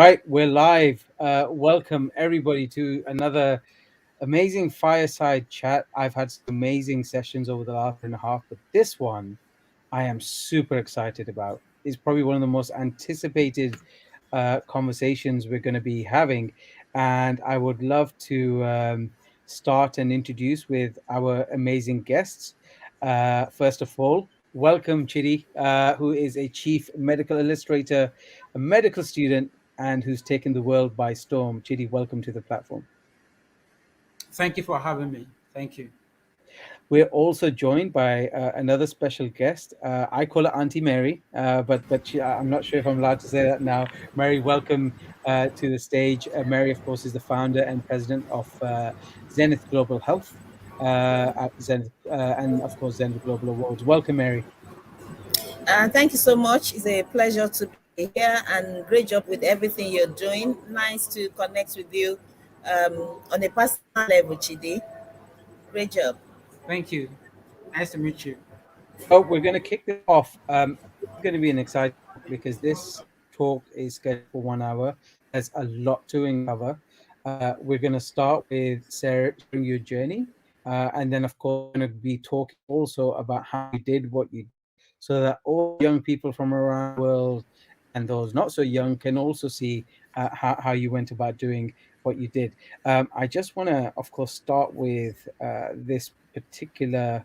right, we're live. Welcome everybody to another amazing fireside chat. I've had some amazing sessions over the last and a half, but this one I am super excited about. It's probably one of the most anticipated conversations we're going to be having, and I would love to start and introduce with our amazing guests. First of all, welcome Chidi, who is a chief medical illustrator, a medical student, and who's taken the world by storm. Chidi, welcome to the platform. Thank you for having me. Thank you. We're also joined by another special guest. I call her Auntie Mary, I'm not sure if I'm allowed to say that now. Mary, welcome to the stage. Mary, of course, is the founder and president of Zenith Global Health at Zenith, and of course Zenith Global Awards. Welcome, Mary. Thank you so much. It's a pleasure to be here and great job with everything you're doing. Nice to connect with you on a personal level, Chidi. Great job. Thank you. Nice to meet you. So we're going to kick this off. It's going to be an exciting talk because this talk is scheduled for 1 hour. There's a lot to uncover. We're going to start with Sarah sharing your journey, and then of course we're going to be talking also about how you did what you did, so that all young people from around the world and those not so young can also see how you went about doing what you did. I just want to, of course, start with this particular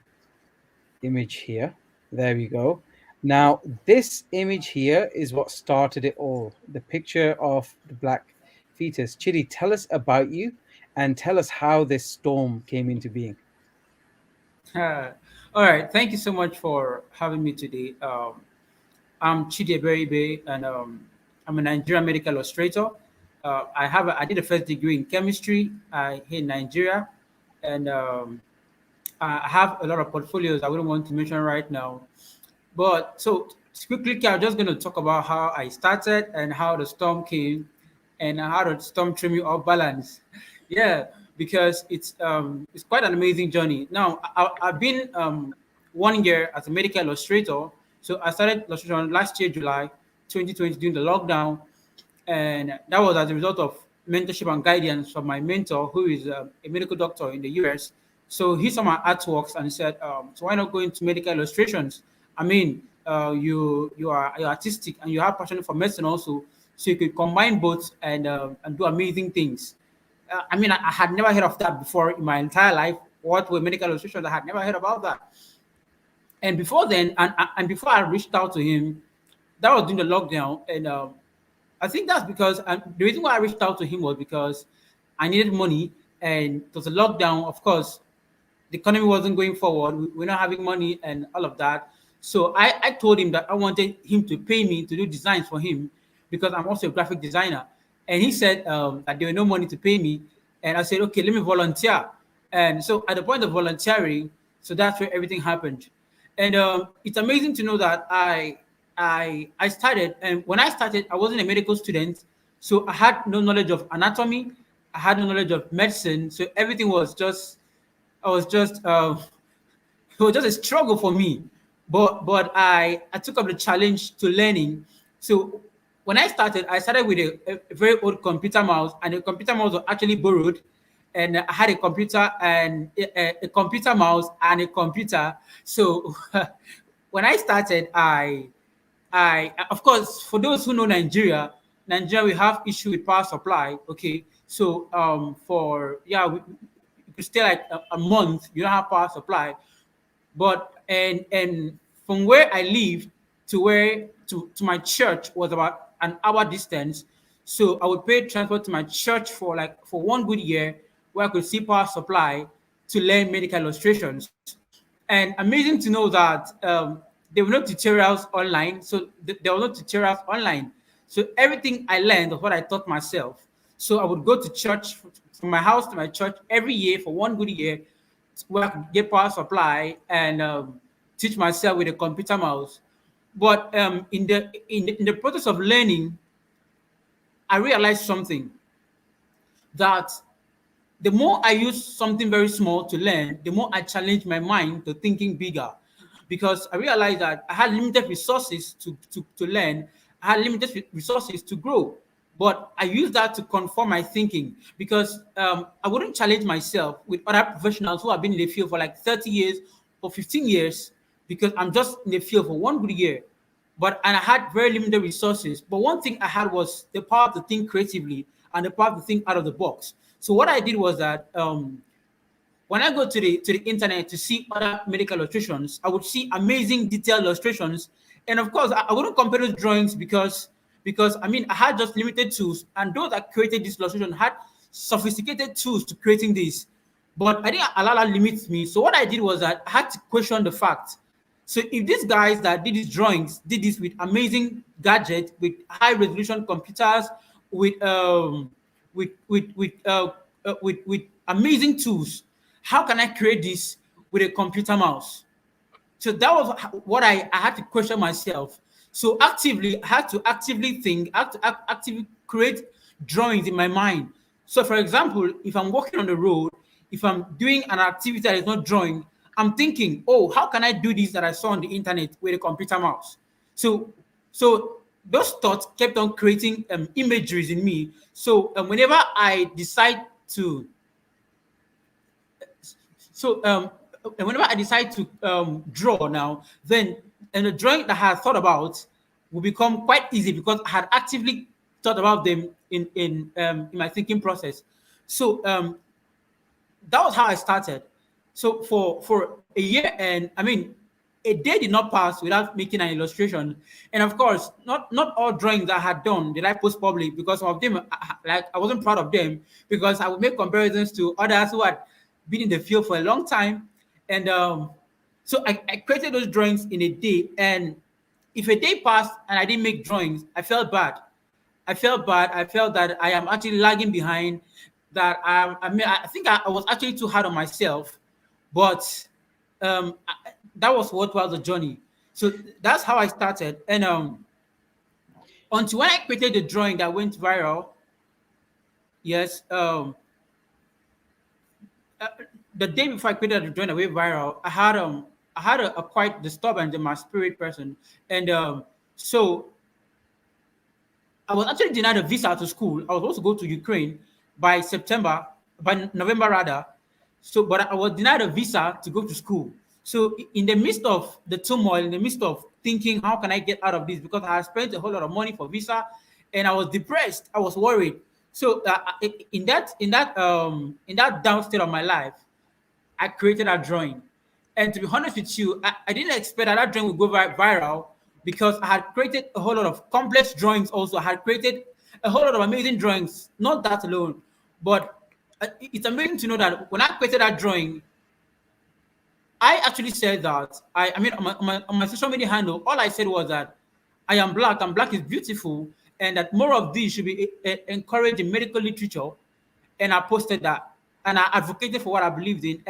image here. There we go. Now, this image here is what started it all. The picture of the black fetus. Chidi, tell us about you and tell us how this storm came into being. Uh, all right. Thank you so much for having me today. I'm Chidiebere Ibe, and I'm a Nigerian medical illustrator. I did a first degree in chemistry here in Nigeria, and I have a lot of portfolios I wouldn't want to mention right now. But so quickly, I'm just going to talk about how I started and how the storm came, and how the storm threw me off balance. Yeah, because it's quite an amazing journey. Now I've been 1 year as a medical illustrator. So I started illustration last year, July 2020, during the lockdown, and that was as a result of mentorship and guidance from my mentor, who is a medical doctor in the US. So he saw my artworks and said, "So why not go into medical illustrations? I mean, you're artistic and you have passion for medicine also, so you could combine both and do amazing things." I mean, I had never heard of that before in my entire life. What were medical illustrations? I had never heard about that. And before then, and before I reached out to him, that was during the lockdown, and I think that's because the reason why I reached out to him was because I needed money, and it was a lockdown. Of course, the economy wasn't going forward. We're not having money and all of that. So I told him that I wanted him to pay me to do designs for him because I'm also a graphic designer. And he said that there were no money to pay me. And I said, okay, let me volunteer. And so at the point of volunteering, so that's where everything happened. And it's amazing to know that I started, and when I started, I wasn't a medical student, so I had no knowledge of anatomy, I had no knowledge of medicine, so everything was just, I was just, it was just a struggle for me. But I took up the challenge to learning. So when I started with a very old computer mouse, and the computer mouse was actually borrowed, and I had a computer and a computer mouse and a computer. So when I started, I of course, for those who know Nigeria, we have issue with power supply. Okay, so for yeah, we could stay like a month. You don't have power supply, but and from where I live to my church was about an hour distance. So I would pay transport to my church for 1 good year, where I could see power supply to learn medical illustrations. And amazing to know that there were no tutorials online. So there were no tutorials online. So everything I learned was what I taught myself. So I would go to church from my house to my church every year for 1 good year, where I could get power supply and teach myself with a computer mouse. But in the process of learning, I realized something, that the more I use something very small to learn, the more I challenge my mind to thinking bigger. Because I realized that I had limited resources to learn, I had limited resources to grow. but I use that to conform my thinking because I wouldn't challenge myself with other professionals who have been in the field for like 30 years or 15 years because I'm just in the field for 1 good year. And I had very limited resources. But one thing I had was the power to think creatively and the power to think out of the box. So what I did was that when I go to the internet to see other medical illustrations, I would see amazing detailed illustrations. And of course, I wouldn't compare those drawings because I mean I had just limited tools, and those that created this illustration had sophisticated tools to creating this. But I didn't allow that limit me. So what I did was that I had to question the fact. So if these guys that did these drawings did this with amazing gadgets, with high resolution computers, with with amazing tools, how can I create this with a computer mouse? So that was what I had to question myself. So actively, I had to actively think, I had to actively create drawings in my mind. So for example, if I'm walking on the road, if I'm doing an activity that is not drawing, I'm thinking, oh, how can I do this that I saw on the internet with a computer mouse? So so those thoughts kept on creating imageries in me. So whenever I decide to so whenever I decide to draw now, then and the drawing that I had thought about will become quite easy because I had actively thought about them in my thinking process. So that was how I started. So for a year, and I mean, a day did not pass without making an illustration. And of course, not all drawings I had done did I post public because some of them, like I wasn't proud of them because I would make comparisons to others who had been in the field for a long time, and so I created those drawings in a day. And if a day passed and I didn't make drawings, I felt bad. I felt bad. I felt that I am actually lagging behind. That I mean, I think I was actually too hard on myself, but that was what was the journey. So that's how I started. And until when I created the drawing that went viral, yes, uh, the day before I created the drawing that went viral, I had a quite disturbance in my spirit person, and so I was actually denied a visa to school. I was supposed to go to Ukraine by September, by November rather. So, but I was denied a visa to go to school. So, in the midst of the turmoil, in the midst of thinking, how can I get out of this? Because I had spent a whole lot of money for visa, and I was depressed. I was worried. So, in that down state of my life, I created a drawing. And to be honest with you, I didn't expect that drawing would go viral because I had created a whole lot of complex drawings also. I had created a whole lot of amazing drawings, not that alone. But it's amazing to know that when I created that drawing, I actually said that, I mean, on my social media handle, all I said was that I am black and black is beautiful, and that more of these should be encouraged in medical literature. And I posted that, and I advocated for what I believed in.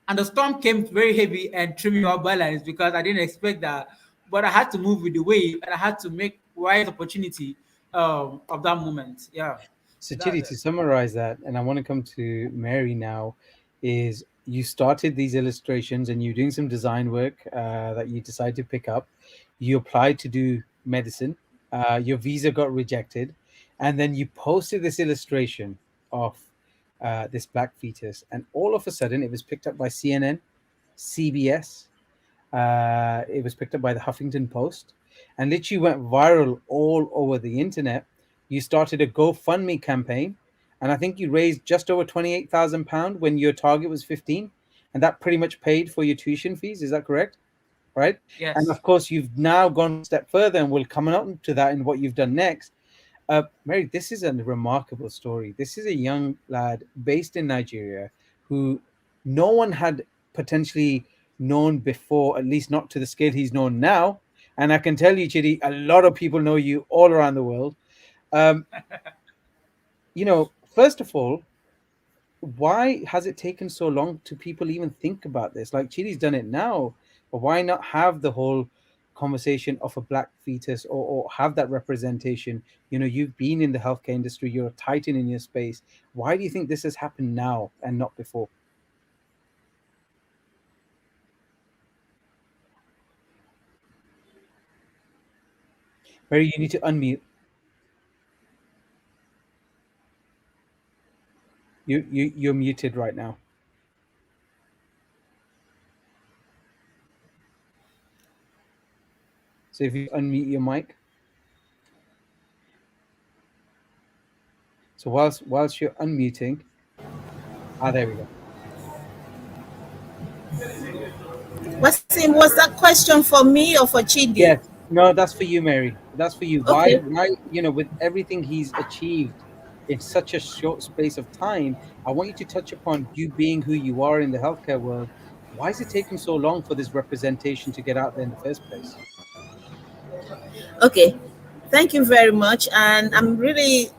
And the storm came very heavy and threw me off balance because I didn't expect that. But I had to move with the wave, and I had to make wise opportunity of that moment. Yeah. So, So that's Chidi, it. to summarize that, and I want to come to Mary now, is you started these illustrations and you're doing some design work that you decided to pick up. You applied to do medicine. Your visa got rejected, and then you posted this illustration of this black fetus, and all of a sudden it was picked up by CNN, CBS. It was picked up by the Huffington Post and literally went viral all over the internet. You started a GoFundMe campaign, and I think you raised just over £28,000 when your target was 15, and that pretty much paid for your tuition fees. Is that correct? Right. And Yes. of course, you've now gone a step further, and we'll come up to that in what you've done next. Mary, this is a remarkable story. This is a young lad based in Nigeria who no one had potentially known before, at least not to the scale he's known now. And I can tell you, Chidi, a lot of people know you all around the world. Um, first of all, why has it taken so long to people even think about this? Like Chidi's done it now, but why not have the whole conversation of a black fetus, or have that representation? You've been in the healthcare industry, you're a titan in your space. Why do you think this has happened now and not before? Mary, you need to unmute. You're muted right now. So if you unmute your mic. So whilst you're unmuting, there we go. Was that question for me or for Chidi? Yes. No, that's for you, Mary. That's for you. Okay. Why, with everything he's achieved in such a short space of time, I want you to touch upon you being who you are in the healthcare world. Why is it taking so long for this representation to get out there in the first place? Okay. Thank you very much. And I'm really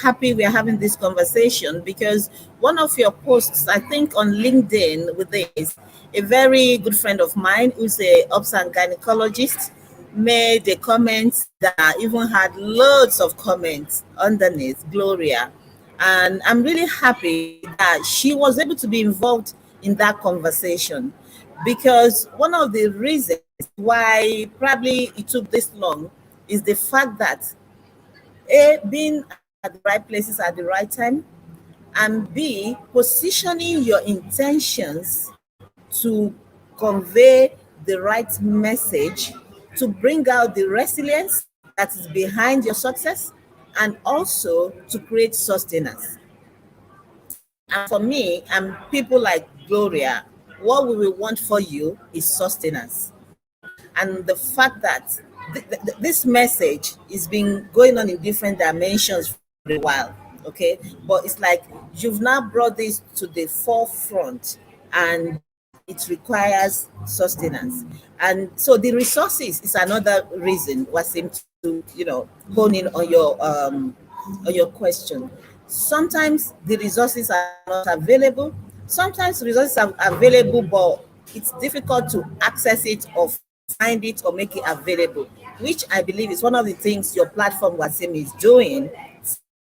happy we're having this conversation because one of your posts, I think on LinkedIn with this, a very good friend of mine who's a obs and gynecologist made a comment that even had loads of comments underneath, Gloria. And I'm really happy that she was able to be involved in that conversation because one of the reasons why probably it took this long is the fact that A, being at the right places at the right time, and B, positioning your intentions to convey the right message, to bring out the resilience that is behind your success, and also to create sustenance. And for me and people like Gloria, what we will want for you is sustenance. And the fact that this message is been going on in different dimensions for a while, okay, but it's like you've now brought this to the forefront, and it requires sustenance. And so the resources is another reason what seems to hone in on your question. Sometimes the resources are not available. Sometimes resources are available, but it's difficult to access it or find it or make it available, which I believe is one of the things your platform Wasim is doing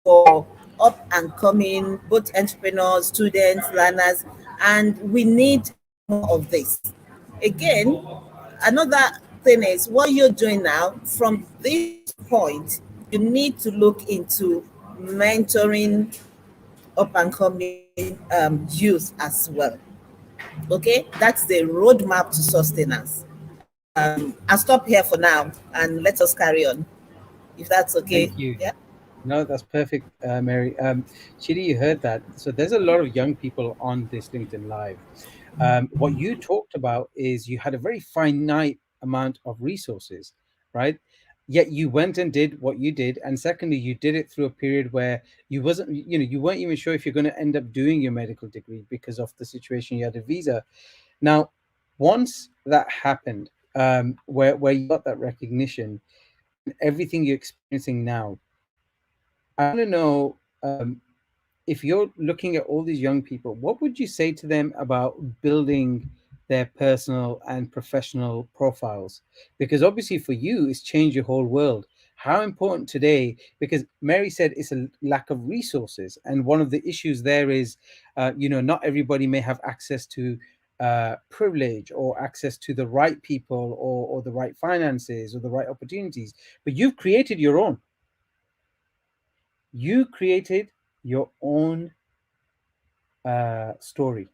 for up and coming both entrepreneurs, students, learners, and we need more of this. Again, another thing is what you're doing now. From this point, you need to look into mentoring up and coming youth as well. Okay, that's the roadmap to sustenance. I'll stop here for now and let us carry on, if that's okay. Thank you. Yeah. No, that's perfect, Mary. Chidi, you heard that. So there's a lot of young people on this LinkedIn Live. What you talked about is you had a very finite amount of resources, right? Yet you went and did what you did, and secondly, you did it through a period where you weren't even sure if you're going to end up doing your medical degree because of the situation. You had a visa. Now, once that happened, where you got that recognition, everything you're experiencing now, I want to know, if you're looking at all these young people, what would you say to them about building their personal and professional profiles? Because obviously for you, it's changed your whole world. How important today, because Mary said it's a lack of resources. And one of the issues there is, not everybody may have access to privilege or access to the right people or the right finances or the right opportunities. But you've created your own. You created your own story,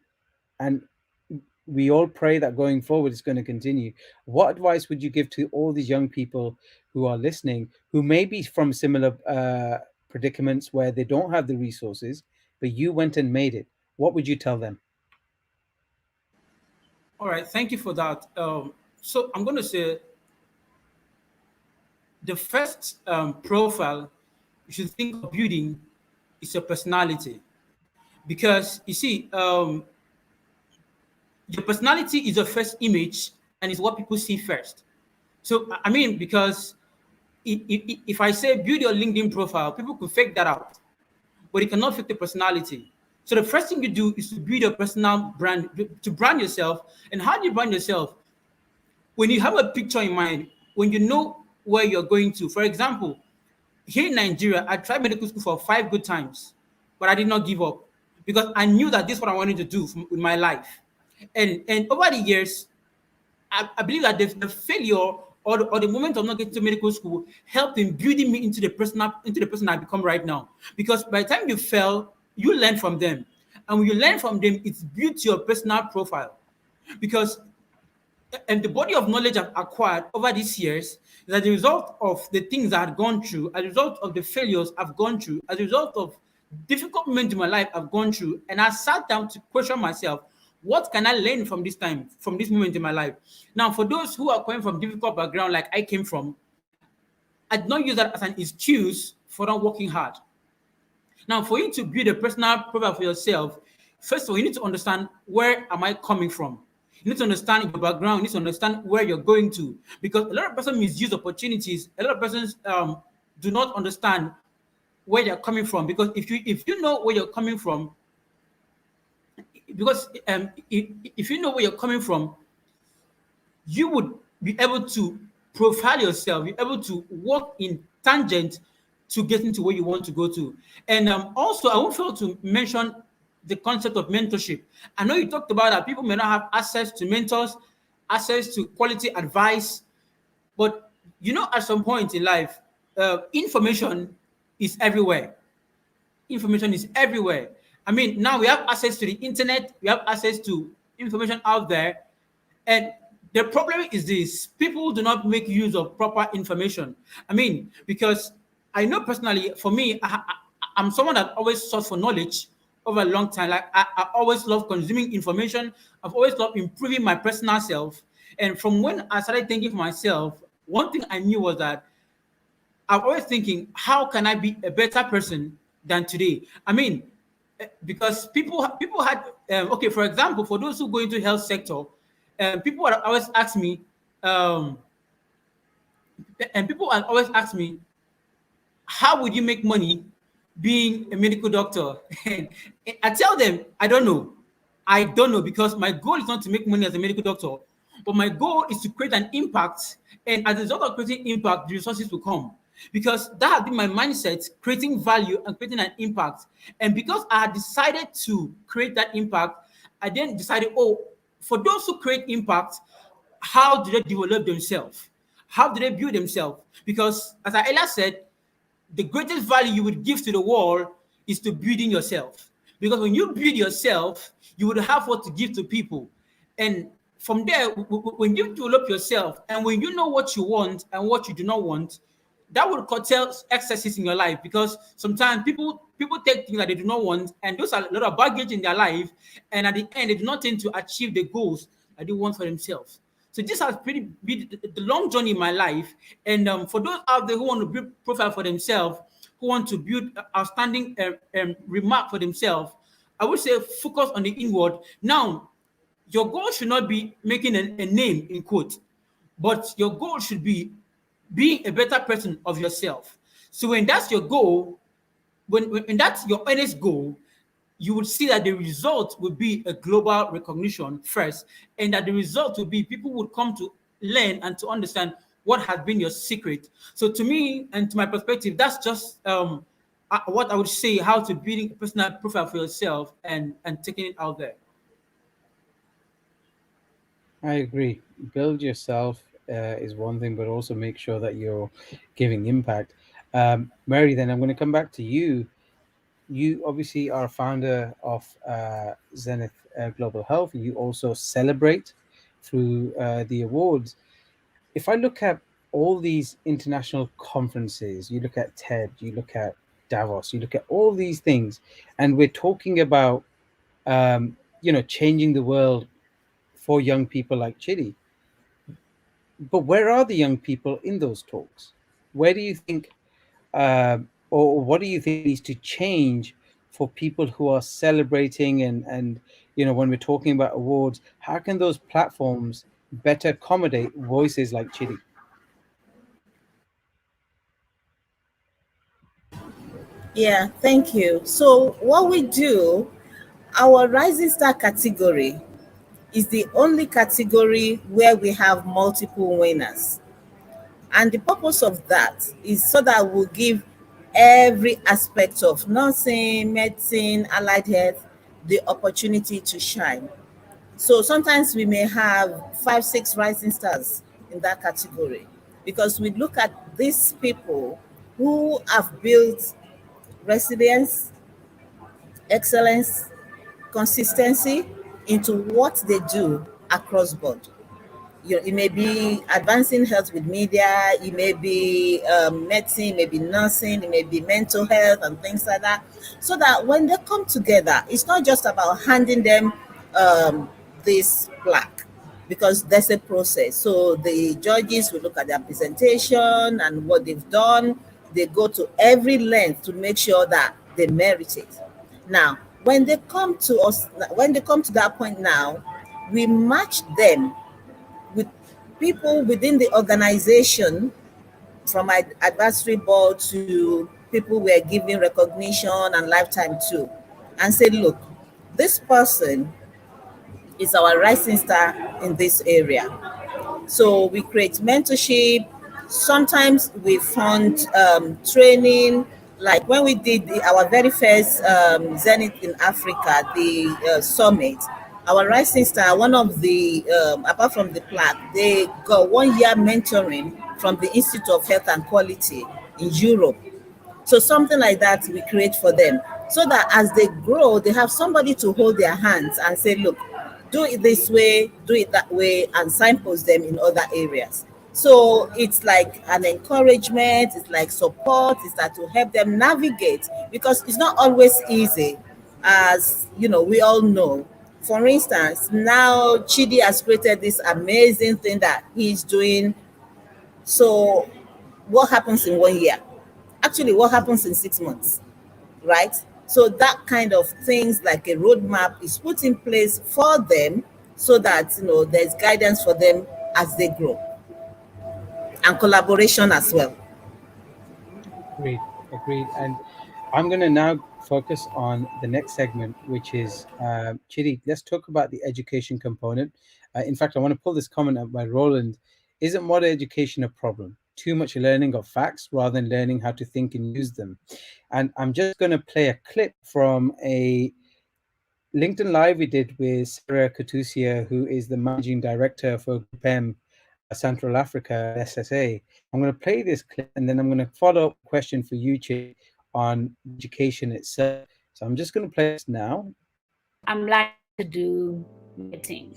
and we all pray that going forward it's going to continue. What advice would you give to all these young people who are listening, who may be from similar predicaments where they don't have the resources, but you went and made it? What would you tell them? All right, thank you for that. So I'm going to say the first profile you should think of building is your personality, because you see, your personality is your first image and is what people see first. So I mean, because if I say build your LinkedIn profile, people could fake that out, but it cannot fake the personality. So the first thing you do is to build your personal brand, to brand yourself. And how do you brand yourself? When you have a picture in mind, when you know where you're going to. For example, here in Nigeria, I tried medical school for 5 good times, but I did not give up because I knew that this is what I wanted to do with my life. And over the years, I believe that the failure or the moment of not getting to medical school helped in building me into the person I become right now. Because by the time you fail, you learn from them. And when you learn from them, it's built your personal profile. Because and the body of knowledge I've acquired over these years is as a result of the things I've gone through, as a result of the failures I've gone through, as a result of difficult moments in my life I've gone through. And I sat down to question myself, what can I learn from this time, from this moment in my life? Now, for those who are coming from difficult background like I came from, I did not use that as an excuse for not working hard. Now, for you to build a personal profile for yourself, first of all, you need to understand where am I coming from. You need to understand your background. You need to understand where you're going to, because a lot of persons misuse opportunities. A lot of persons do not understand where they're coming from. Because if you know where you're coming from, because if you know where you're coming from, you would be able to profile yourself, be able to walk in tangent to getting to where you want to go to. And also, I won't fail to mention the concept of mentorship. I know you talked about that people may not have access to mentors, access to quality advice, but at some point in life, information is everywhere. Information is everywhere. I mean, now we have access to the internet, we have access to information out there, and the problem is this: people do not make use of proper information. I mean, because I know personally, for me, I'm someone that always sought for knowledge over a long time. Like I always love consuming information. I've always loved improving my personal self. And from when I started thinking for myself, one thing I knew was that I'm always thinking, how can I be a better person than today? I mean, because people had okay, for example, for those who go into health sector, people would always ask me, um, and people would always ask me, how would you make money being a medical doctor? And I tell them, I don't know. I don't know, because my goal is not to make money as a medical doctor, but my goal is to create an impact. And as a result of creating impact, the resources will come. Because that has been my mindset, creating value and creating an impact. And because I had decided to create that impact, I then decided, oh, for those who create impact, how do they develop themselves? How do they build themselves? Because as I earlier said, the greatest value you would give to the world is to building yourself. Because when you build yourself, you would have what to give to people. And from there, when you develop yourself and when you know what you want and what you do not want, that will curtail excesses in your life. Because sometimes people take things that they do not want, and those are a lot of baggage in their life, and at the end they do not tend to achieve the goals that they want for themselves. So this has pretty been the long journey in my life. And for those out there who want to build profile for themselves, who want to build outstanding remark for themselves, I would say focus on the inward. Now, your goal should not be making a name in quote, but your goal should be being a better person of yourself. So when that's your goal, when that's your earnest goal, you would see that the result would be a global recognition first, and that the result would be people would come to learn and to understand what has been your secret. So to me and to my perspective, that's just what I would say, how to building a personal profile for yourself and taking it out there. I agree. Build yourself is one thing, but also make sure that you're giving impact. Mary, then I'm going to come back to you. You obviously are a founder of Zenith Global Health. You also celebrate through the awards. If I look at all these international conferences, you look at TED, you look at Davos, you look at all these things, and we're talking about, changing the world for young people like Chidi. But where are the young people in those talks? Where do you think, or what do you think needs to change for people who are celebrating and when we're talking about awards, how can those platforms better accommodate voices like Chidi? Yeah, thank you. So, what we do, our Rising Star category is the only category where we have multiple winners. And the purpose of that is so that we'll give every aspect of nursing, medicine, allied health the opportunity to shine. So sometimes we may have 5, 6 rising stars in that category because we look at these people who have built resilience, excellence, consistency into what they do across board. It may be advancing health with media, it may be medicine, it may be nursing, it may be mental health and things like that. So that when they come together, it's not just about handing them this plaque, because there's a process. So the judges will look at their presentation and what they've done. They go to every length to make sure that they merit it. Now, when they come to us, when they come to that point now, we match them with people within the organization, from advisory board to people we're giving recognition and lifetime to, and say, look, this person is our rising star in this area. So we create mentorship. Sometimes we fund training. Like when we did our very first Zenith in Africa, the summit, our rising star, one of the, apart from the plaque, they got 1 year mentoring from the Institute of Health and Quality in Europe. So something like that we create for them, so that as they grow, they have somebody to hold their hands and say, look, do it this way, do it that way, and signpost them in other areas. So it's like an encouragement, it's like support, it's that to help them navigate, because it's not always easy, as we all know. For instance, now Chidi has created this amazing thing that he's doing. So what happens in 1 year? Actually, what happens in 6 months, right? So that kind of things, like a roadmap, is put in place for them, so that there's guidance for them as they grow, and collaboration as well. Agreed, agreed. And I'm going to now focus on the next segment, which is Chidi. Let's talk about the education component. In fact, I want to pull this comment up by Roland. Isn't modern education a problem? Too much learning of facts rather than learning how to think and use them. And I'm just going to play a clip from a LinkedIn Live we did with Sarah Katusia, who is the managing director for GoFundMe Central Africa SSA. I'm going to play this clip, and then I'm going to follow up a question for you, Chi, on education itself. So I'm just going to play this now. I'm like to do marketing.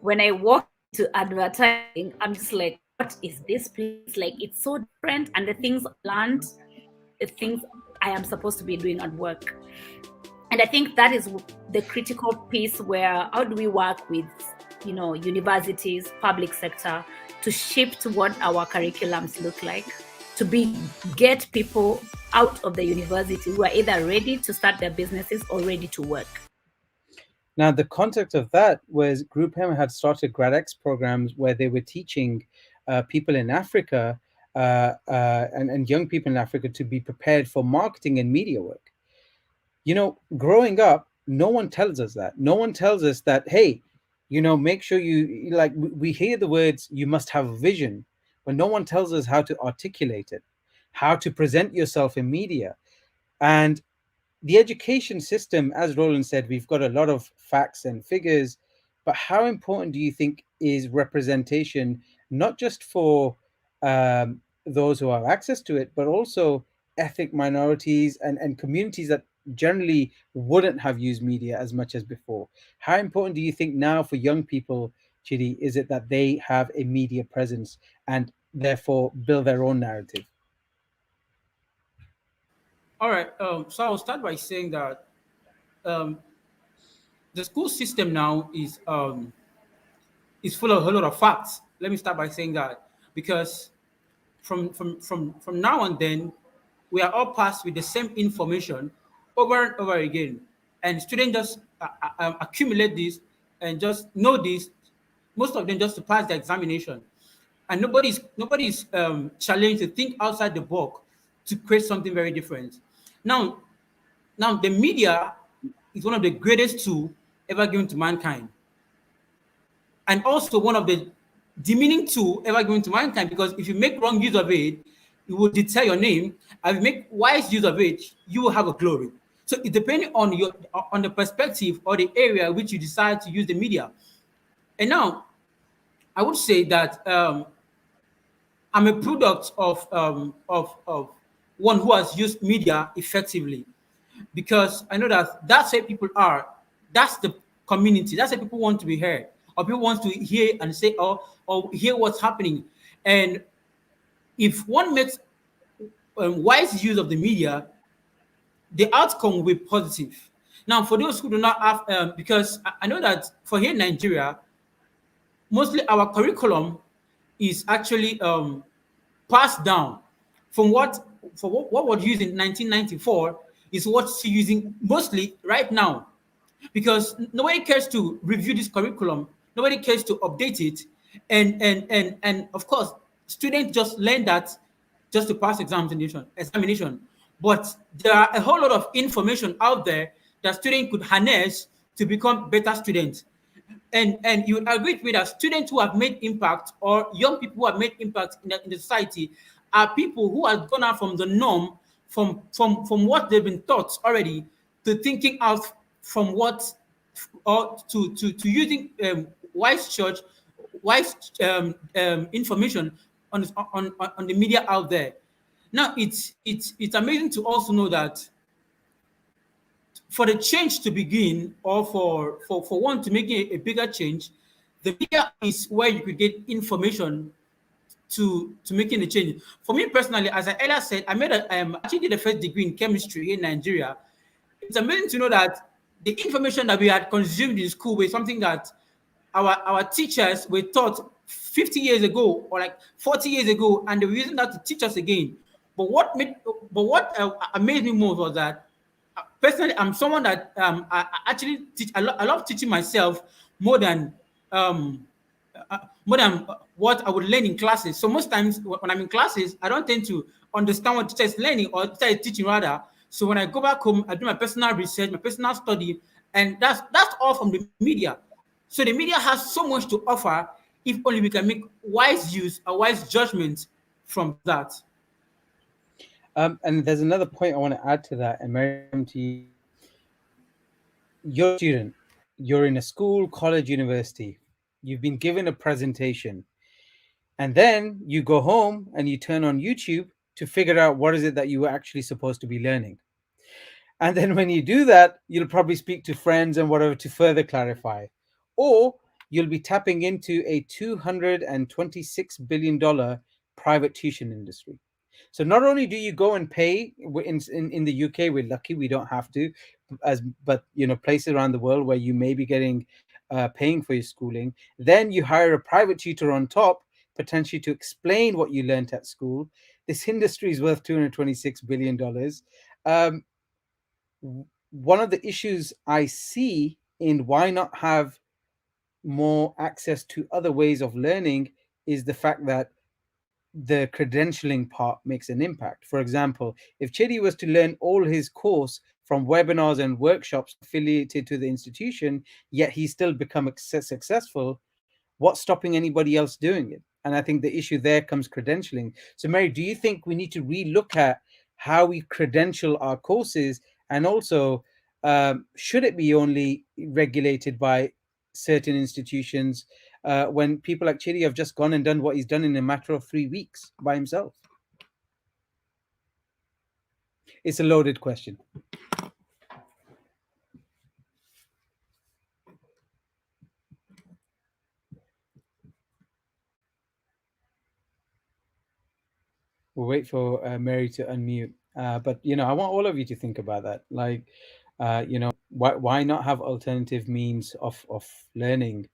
When I walk to advertising, I'm just like, what is this place? Like, it's so different. And the things I learned, the things I am supposed to be doing at work. And I think that is the critical piece, where how do we work with universities, public sector, to shift what our curriculums look like, to get people out of the university who are either ready to start their businesses or ready to work. Now, the context of that was Group M had started GradX programs where they were teaching people in Africa and young people in Africa to be prepared for marketing and media work. Growing up, no one tells us that. No one tells us that, hey, make sure you, like, we hear the words, you must have a vision, but no one tells us how to articulate it, how to present yourself in media. And the education system, as Roland said, we've got a lot of facts and figures, but how important do you think is representation, not just for those who have access to it, but also ethnic minorities and communities that generally wouldn't have used media as much as before? How important do you think now for young people, Chidi, is it that they have a media presence and therefore build their own narrative? All right. So I'll start by saying that um, the school system now is full of a whole lot of facts. Let me start by saying that, because from now and then, we are all passed with the same information over and over again, and students just accumulate this and just know this. Most of them just to pass the examination, and nobody's challenged to think outside the box to create something very different. Now, the media is one of the greatest tools ever given to mankind, and also one of the demeaning tool ever given to mankind, because if you make wrong use of it, it will deter your name. And if you make wise use of it, you will have a glory. So it depending on the perspective or the area which you decide to use the media. And now, I would say that I'm a product of one who has used media effectively. because I know that that's where people are. That's the community. That's where people want to be heard, or people want to hear and say, or hear what's happening. And if one makes wise use of the media, the outcome will be positive. Now, for those who do not have, because I know that for here in Nigeria, mostly our curriculum is actually passed down from what was used in 1994 is what's using mostly right now, because nobody cares to review this curriculum, nobody cares to update it, and of course students just learn that just to pass examination. But there are a whole lot of information out there that students could harness to become better students. And you agree with me that students who have made impact, or young people who have made impact in the society, are people who have gone out from the norm, from what they've been taught already, to thinking out from what, or to using wise church, wise information on the media out there. Now it's amazing to also know that for the change to begin, or for one to make a bigger change, the media is where you could get information to making the change. For me personally, as I earlier said, actually did the first degree in chemistry in Nigeria. It's amazing to know that the information that we had consumed in school was something that our teachers were taught 50 years ago, or like 40 years ago, and they were using that to teach us again. But what amazed me most was that, personally, I'm someone that I actually teach. I love teaching myself more than um, more than what I would learn in classes. So most times when I'm in classes, I don't tend to understand what teacher is learning or teacher is teaching rather. So when I go back home, I do my personal research, my personal study, and that's all from the media. So the media has so much to offer if only we can make wise use, a wise judgment from that. And there's another point I want to add to that, and Miriam, to you. You're a student. You're in a school, college, university. You've been given a presentation. And then you go home and you turn on YouTube to figure out what is it that you were actually supposed to be learning. And then when you do that, you'll probably speak to friends and whatever to further clarify. Or you'll be tapping into a $226 billion private tuition industry. So not only do you go and pay in the UK, we're lucky we don't have to, but places around the world where you may be getting paying for your schooling, then you hire a private tutor on top, potentially to explain what you learned at school. This industry is worth $226 billion. One of the issues I see in why not have more access to other ways of learning is the fact that the credentialing part makes an impact. For example, if Chidi was to learn all his course from webinars and workshops affiliated to the institution, yet he still become successful, what's stopping anybody else doing it? And I think the issue there comes credentialing. So Mary, do you think we need to relook at how we credential our courses, and also should it be only regulated by certain institutions when people like Chidi have just gone and done what he's done in a matter of 3 weeks by himself? It's a loaded question. We'll wait for Mary to unmute. But I want all of you to think about that. Like, why not have alternative means of learning?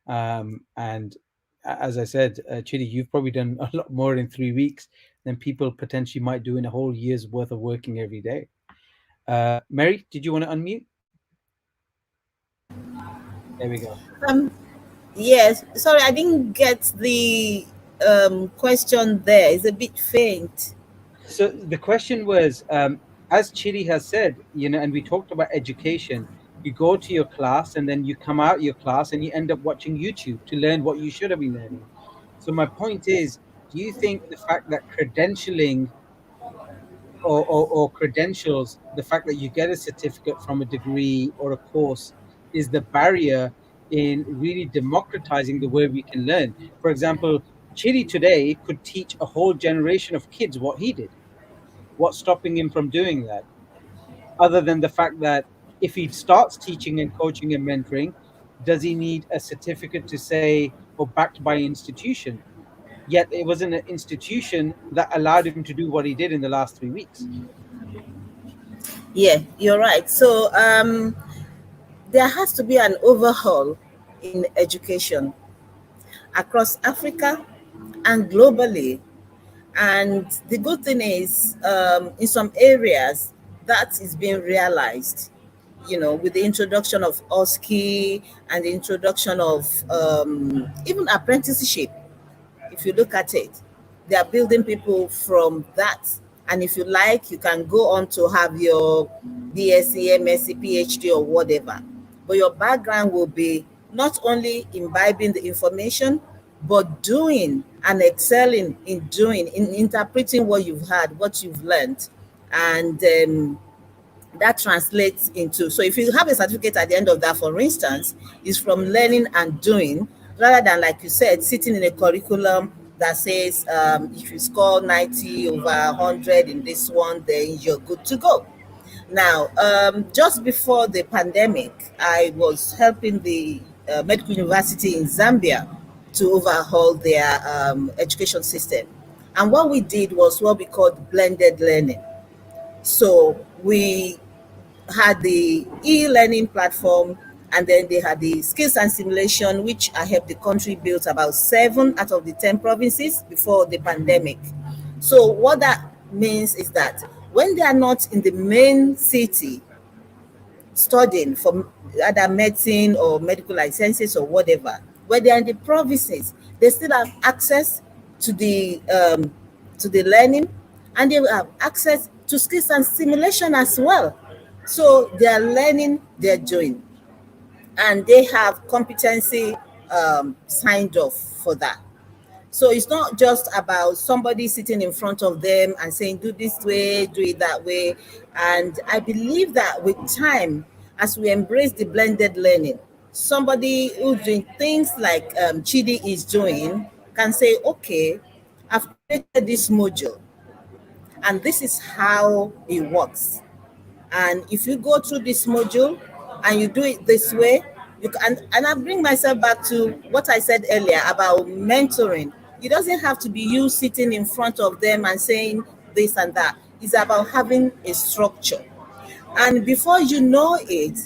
And as I said, Chidi, you've probably done a lot more in 3 weeks than people potentially might do in a whole year's worth of working every day. Mary, did you want to unmute? There we go. Yes, sorry, I didn't get the question there. It's a bit faint. So the question was, as Chidi has said, and we talked about education. You go to your class and then you come out your class and you end up watching YouTube to learn what you should have been learning. So my point is, do you think the fact that credentialing or credentials, the fact that you get a certificate from a degree or a course, is the barrier in really democratizing the way we can learn? For example, Chidi today could teach a whole generation of kids what he did. What's stopping him from doing that? other than the fact that if he starts teaching and coaching and mentoring, does he need a certificate to say or backed by institution? Yet it wasn't an institution that allowed him to do what he did in the last 3 weeks. Yeah, you're right. So there has to be an overhaul in education across Africa and globally. And the good thing is, in some areas, that is being realized. With the introduction of OSCE and the introduction of even apprenticeship. If you look at it, they are building people from that. And if you like, you can go on to have your BSc, MSc, PhD, or whatever. But your background will be not only imbibing the information, but doing and excelling in doing, in interpreting what you've had, what you've learned. And that translates into, so if you have a certificate at the end of that, for instance, is from learning and doing, rather than, like you said, sitting in a curriculum that says if you score 90 over 100 in this one, then you're good to go. Now, just before the pandemic, I was helping the Medical University in Zambia to overhaul their education system. And what we did was what we called blended learning. So we had the e-learning platform, and then they had the skills and simulation, which I helped the country build about 7 out of the 10 provinces before the pandemic. So what that means is that when they are not in the main city studying for either medicine or medical licenses or whatever, when they are in the provinces, they still have access to the learning, and they will have access to skills and simulation as well. So they are learning, they're doing, and they have competency signed off for that. So it's not just about somebody sitting in front of them and saying, do this way, do it that way. And I believe that with time, as we embrace the blended learning, somebody who's doing things like Chidi is doing can say, okay, I've created this module and this is how it works. And if you go through this module and you do it this way, you can, and I bring myself back to what I said earlier about mentoring. It doesn't have to be you sitting in front of them and saying this and that. It's about having a structure. And before you know it,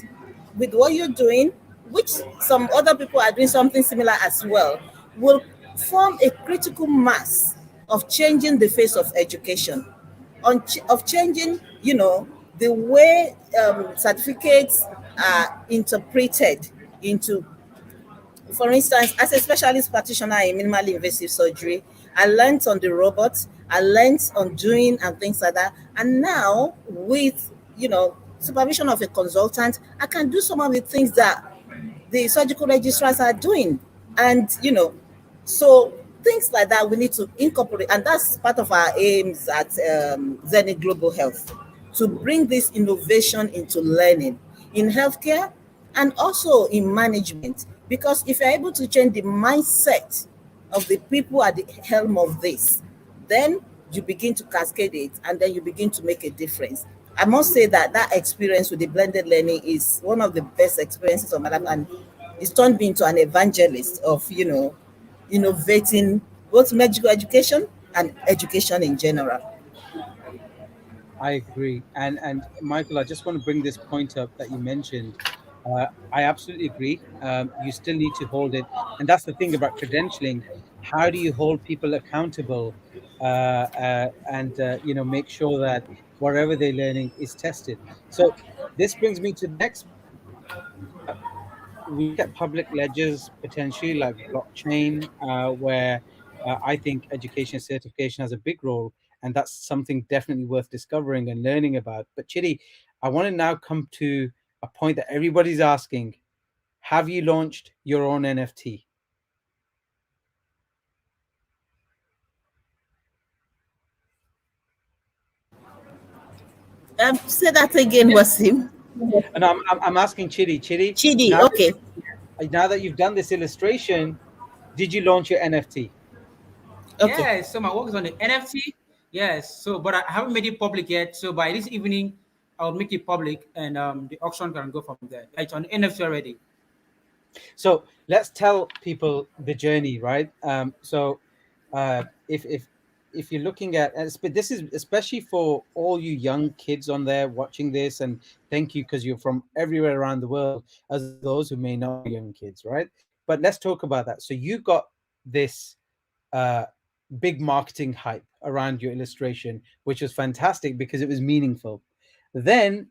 with what you're doing, which some other people are doing something similar as well, will form a critical mass of changing the face of education, of changing, the way certificates are interpreted into. For instance, as a specialist practitioner in minimally invasive surgery, I learned on the robots, I learned on doing and things like that. And now with, supervision of a consultant, I can do some of the things that the surgical registrars are doing. And, so things like that we need to incorporate. And that's part of our aims at Zenith Global Health, to bring this innovation into learning in healthcare and also in management. Because if you're able to change the mindset of the people at the helm of this, then you begin to cascade it, and then you begin to make a difference. I must say that that experience with the blended learning is one of the best experiences of my life, and it's turned me into an evangelist of, innovating both medical education and education in general. I agree. And Michael, I just want to bring this point up that you mentioned. I absolutely agree. You still need to hold it. And that's the thing about credentialing. How do you hold people accountable and make sure that whatever they're learning is tested? So this brings me to the next. We look at public ledgers potentially like blockchain, where I think education certification has a big role, and that's something definitely worth discovering and learning about. But Chidi, I want to now come to a point that everybody's asking: have you launched your own NFT? Say that again, Wasim. And I'm asking Chidi. Chidi, Chidi, now okay. now that you've done this illustration, did you launch your NFT? Okay. Yeah, so my work is on the NFT. Yes, so but I haven't made it public yet. So by this evening, I'll make it public, and the auction can go from there. It's on NFT already. So let's tell people the journey, right? So if you're looking at, but this is especially for all you young kids on there watching this, and thank you because you're from everywhere around the world, as those who may not be young kids, right? But let's talk about that. So you got this uh, big marketing hype around your illustration, which was fantastic because it was meaningful. Then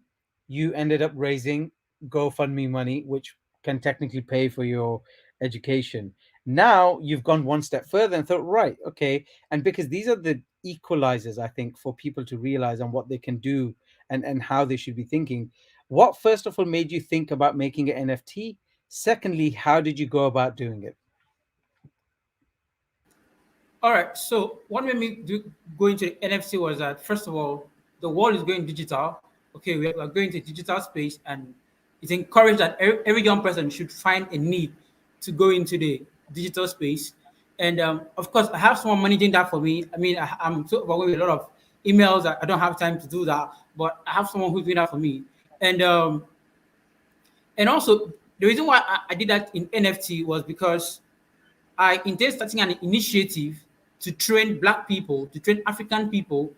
you ended up raising GoFundMe money, which can technically pay for your education. Now you've gone one step further and thought, right, okay. And because these are the equalizers, I think, for people to realize on what they can do and how they should be thinking. What, first of all, made you think about making an NFT? Secondly, how did you go about doing it? All right. So what made me go into the NFC was that, first of all, the world is going digital. Okay, we are going to digital space, and it's encouraged that every young person should find a need to go into the digital space. And of course, I have someone managing that for me. I mean, I'm so overwhelmed with a lot of emails that I don't have time to do that, but I have someone who's doing that for me. And also, the reason why I did that in NFT was because I intend starting an initiative to train Black people, to train African people,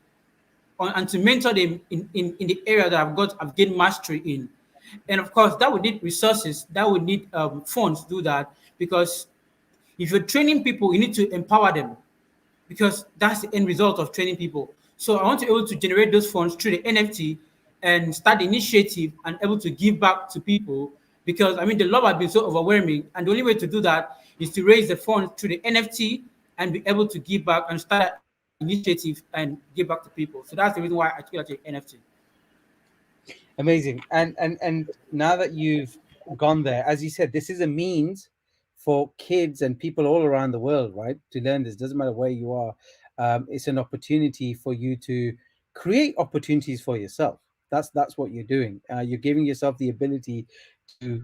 and to mentor them in the area that I've gained mastery in. And of course, that would need resources, that would need funds to do that, because if you're training people, you need to empower them, because that's the end result of training people. So I want to be able to generate those funds through the NFT and start the initiative and able to give back to people, because I mean the love has been so overwhelming, and the only way to do that is to raise the funds through the NFT and be able to give back and start an initiative and give back to people. So that's the reason why I took that NFT. Amazing. And now that you've gone there, as you said, this is a means for kids and people all around the world, right, to learn this. Doesn't matter where you are. It's an opportunity for you to create opportunities for yourself. That's what you're doing. You're giving yourself the ability to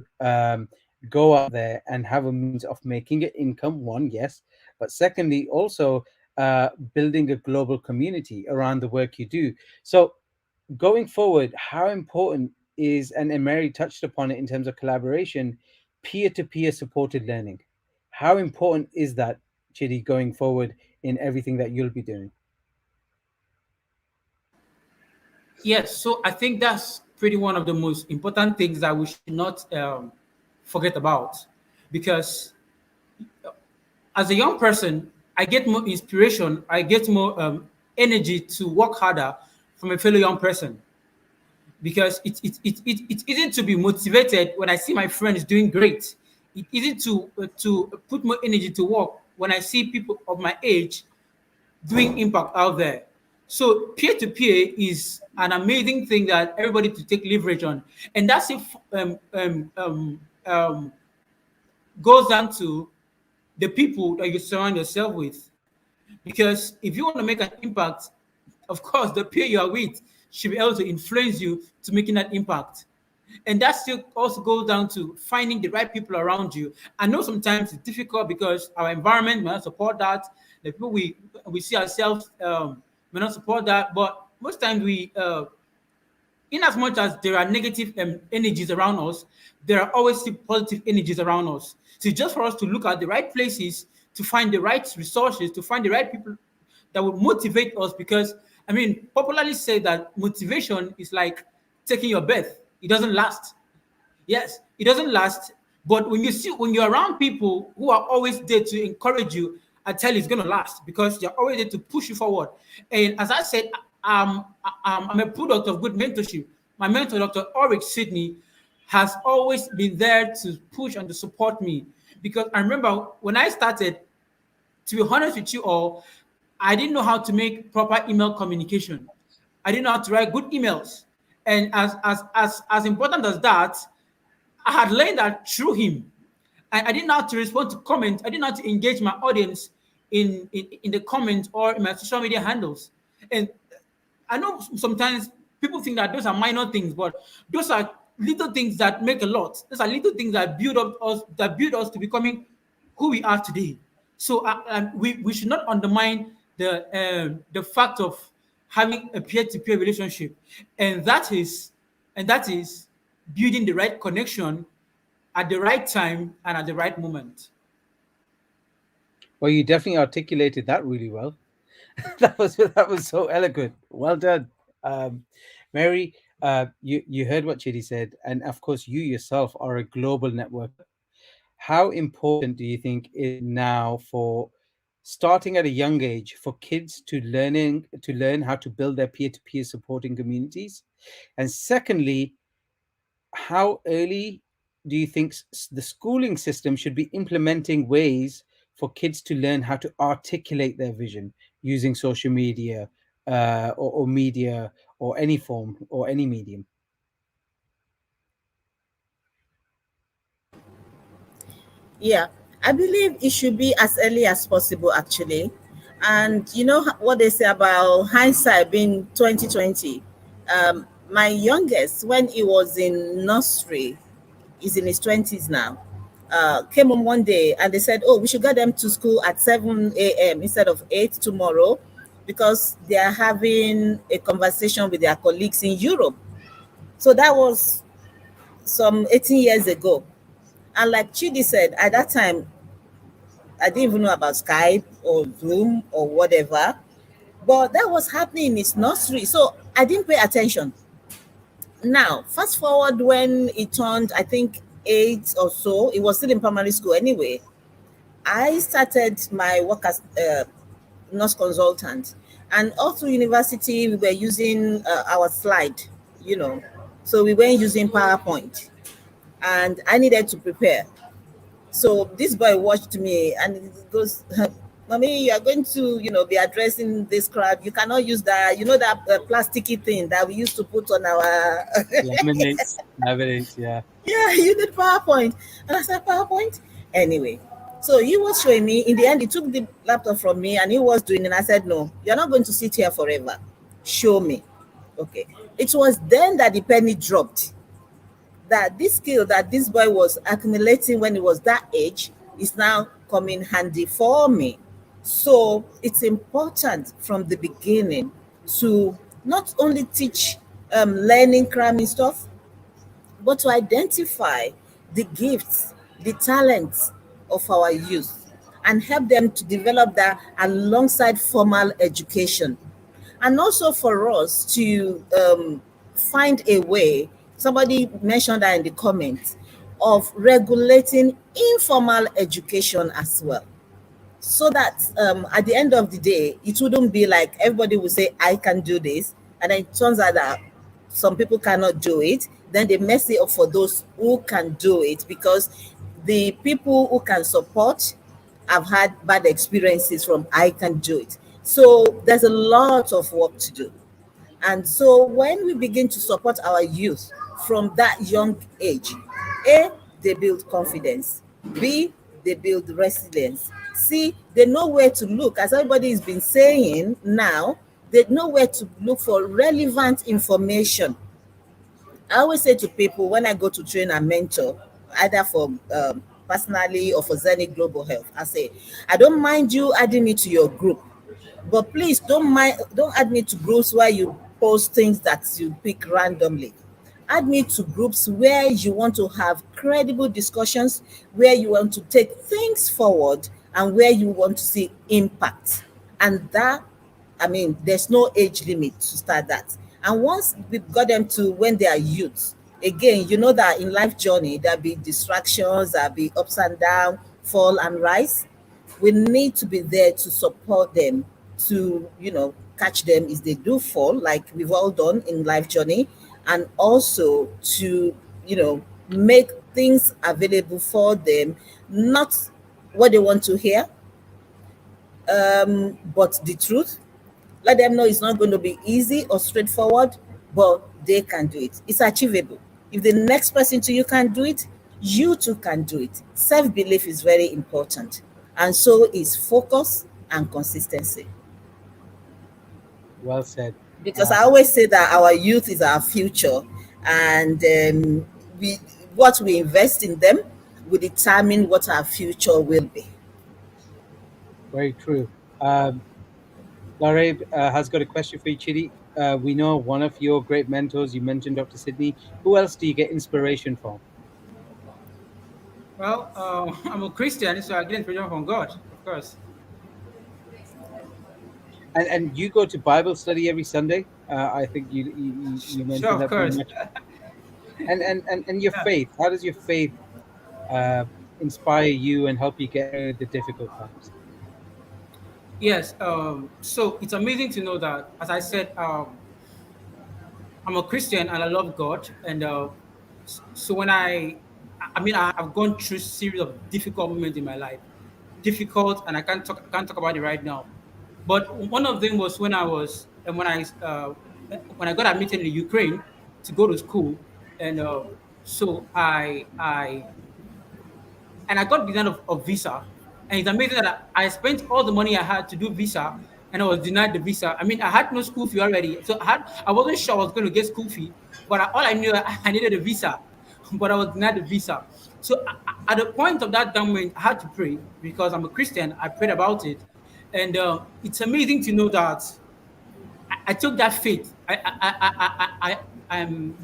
go out there and have a means of making an income. One, yes, but secondly, also building a global community around the work you do. So going forward, how important is, and Mary touched upon it in terms of collaboration, peer-to-peer supported learning? How important is that, Chidi, going forward in everything that you'll be doing? Yes, so I think that's pretty one of the most important things that we should not forget about, because as a young person, I get more inspiration, I get more energy to work harder from a fellow young person, because it's easy to be motivated when I see my friends doing great. It's easy to put more energy to work when I see people of my age doing impact out there. So peer-to-peer is an amazing thing that everybody to take leverage on, and that's if goes down to the people that you surround yourself with. Because if you want to make an impact, of course, the peer you are with should be able to influence you to making that impact. And that still also goes down to finding the right people around you. I know sometimes it's difficult because our environment may not support that. The people we see ourselves may not support that. But most times in as much as there are negative energies around us, there are always positive energies around us. So it's just for us to look at the right places, to find the right resources, to find the right people that will motivate us. Because, I mean, popularly say that motivation is like taking your breath. It doesn't last. Yes, it doesn't last. But when you're around people who are always there to encourage you, I tell you it's gonna last, because they're always there to push you forward. And as I said, I'm a product of good mentorship. My mentor, Dr. Ulrich Sydney, has always been there to push and to support me. Because I remember when I started, to be honest with you all, I didn't know how to make proper email communication. I didn't know how to write good emails. And as important as that, I had learned that through him. I didn't know how to respond to comments. I didn't know how to engage my audience in the comments or in my social media handles. And I know sometimes people think that those are minor things, but those are little things that make a lot. Those are little things that build us to becoming who we are today. So we should not undermine the fact of having a peer-to-peer relationship, and that is and that is building the right connection at the right time and at the right moment. Well, you definitely articulated that really well. That was so eloquent. Well done, um, Mary. You heard what Chidi said, and of course, you yourself are a global networker. How important do you think is now for starting at a young age for kids to learn how to build their peer-to-peer supporting communities? And secondly, how early do you think the schooling system should be implementing ways for kids to learn how to articulate their vision using social media, or media, or any form or any medium? Yeah, I believe it should be as early as possible, actually. And you know what they say about hindsight being 2020. My youngest, when he was in nursery, he's in his 20s now. Came home one day and they said, "Oh, we should get them to school at 7 a.m. instead of 8 tomorrow, because they are having a conversation with their colleagues in Europe." So that was some 18 years ago. And like Chidi said, at that time, I didn't even know about Skype or Zoom or whatever. But that was happening in his nursery. So I didn't pay attention. Now, fast forward when he turned, I think, 8 or so, he was still in primary school anyway. I started my work as nurse consultant. And all through university, we were using our slide, you know. So we weren't using PowerPoint. And I needed to prepare. So this boy watched me and he goes, "Mommy, you are going to, be addressing this crowd. You cannot use that, that plasticky thing that we used to put on our." Laminates, yeah. Yeah, you did PowerPoint. And I said, "PowerPoint?" Anyway, so he was showing me. In the end, he took the laptop from me and he was doing it. And I said, "No, you're not going to sit here forever. Show me." Okay. It was then that the penny dropped, that this skill that this boy was accumulating when he was that age is now coming handy for me. So it's important from the beginning to not only teach learning, cramming stuff, but to identify the gifts, the talents of our youth and help them to develop that alongside formal education. And also for us to find a way, somebody mentioned that in the comments, of regulating informal education as well, so that at the end of the day, it wouldn't be like everybody will say, "I can do this," and then it turns out that some people cannot do it. Then they mess it up for those who can do it, because the people who can support have had bad experiences from "I can do it." So there's a lot of work to do. And so when we begin to support our youth from that young age, A, they build confidence. B, they build resilience. C, they know where to look. As everybody has been saying now, they know where to look for relevant information. I always say to people when I go to train and mentor, either for personally or for Zenith Global Health, I say, "I don't mind you adding me to your group, but please don't add me to groups where you post things that you pick randomly. Add me to groups where you want to have credible discussions, where you want to take things forward, and where you want to see impact." And that, I mean, there's no age limit to start that. And once we've got them to when they are youths, again, you know that in life journey, there'll be distractions, there'll be ups and down, fall and rise. We need to be there to support them, to, catch them if they do fall, like we've all done in life journey, and also to, make things available for them, not what they want to hear, but the truth. Let them know it's not going to be easy or straightforward, but they can do it. It's achievable. If the next person to you can do it, you too can do it. Self-belief is very important. And so is focus and consistency. Well said. Because I always say that our youth is our future, and we what we invest in them will determine what our future will be. Very true. Larrabe has got a question for you, Chidi. we know one of your great mentors. You mentioned Dr. Sydney. Who else do you get inspiration from? Well, I'm a Christian, so I get inspiration from God, of course. And you go to Bible study every Sunday. I think you Sure, mentioned of that very course. much. And your Yeah. faith. How does your faith uh, inspire you and help you get through the difficult times? Yes. So it's amazing to know that, as I said, I'm a Christian and I love God. And so when I mean, I've gone through series of difficult moments in my life, difficult, and I can't talk about it right now. But one of them was when I was and when I got admitted in Ukraine to go to school, and so I got denied of visa. And it's amazing that I spent all the money I had to do visa, and I was denied the visa. I mean, I had no school fee already, so I wasn't sure I was going to get school fee, but all I knew I needed a visa, but I was denied the visa. So at the point of that moment, I had to pray because I'm a Christian. I prayed about it, and it's amazing to know that I took that faith. I'm